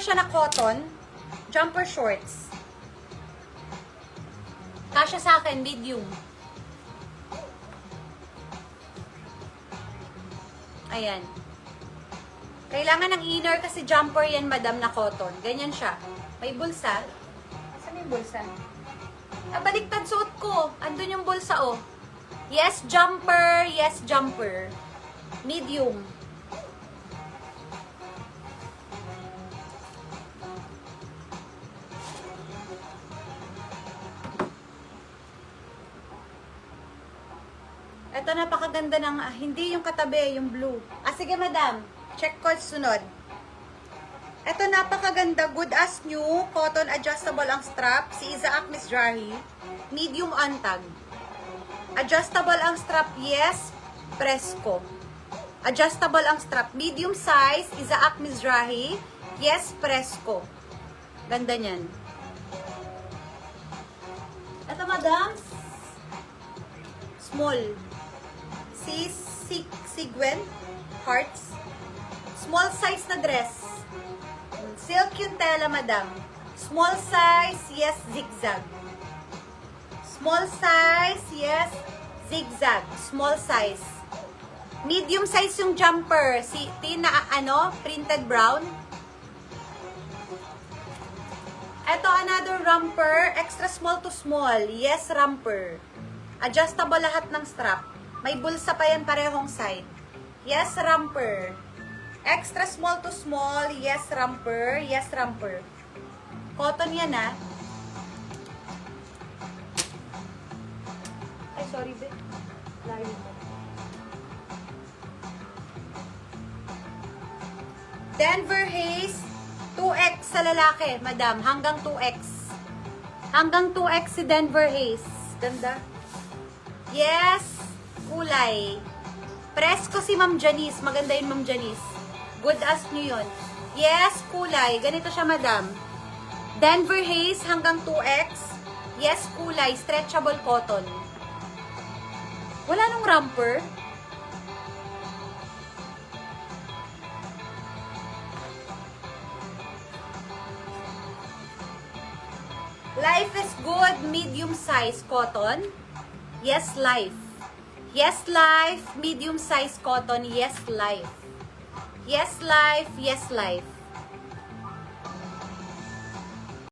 Jumper siya na cotton. Jumper shorts. Kasya sa akin, medium. Ayan. Kailangan ng inner kasi jumper yan, madam, na cotton. Ganyan siya. May bulsa. Saan may bulsa? Ah, baliktad suot ko. Andun yung bulsa, oh. Yes, jumper. Yes, jumper. Medium. Ito, napakaganda ng, hindi yung katabi, yung blue. Ah, sige, madam. Check ko sunod. Ito, napakaganda. Good as new. Cotton adjustable ang strap. Si Isaac Mizrahi. Medium untag. Adjustable ang strap. Yes. Fresco. Adjustable ang strap. Medium size. Isaac Mizrahi. Yes. Fresco. Ganda niyan. Ito, madam. Small. Si Sigwen. Hearts. Small size na dress. Silk yung tela, madam. Small size, yes, zigzag. Small size, yes, zigzag. Small size. Medium size yung jumper. Si Tina, printed brown. Ito, another romper. Extra small to small. Yes, romper. Adjustable lahat ng strap. May bulsa pa yan parehong side. Yes, romper. Extra small to small. Yes, romper. Yes, romper. Cotton yan, ah. Ay, sorry, be. Layo mo. Denver Hayes. 2X sa lalaki, madam. Hanggang 2X. Hanggang 2X si Denver Hayes. Ganda. Yes. Kulay. Presko si Ma'am Janice. Maganda yun, Ma'am Janice. Good as nyo yun. Yes, kulay. Ganito siya, madam. Denver Hayes hanggang 2X. Yes, kulay. Stretchable cotton. Wala nung romper. Life is good. Medium size cotton. Yes, life. Yes, life. Medium size cotton. Yes, life. Yes, life. Yes, life.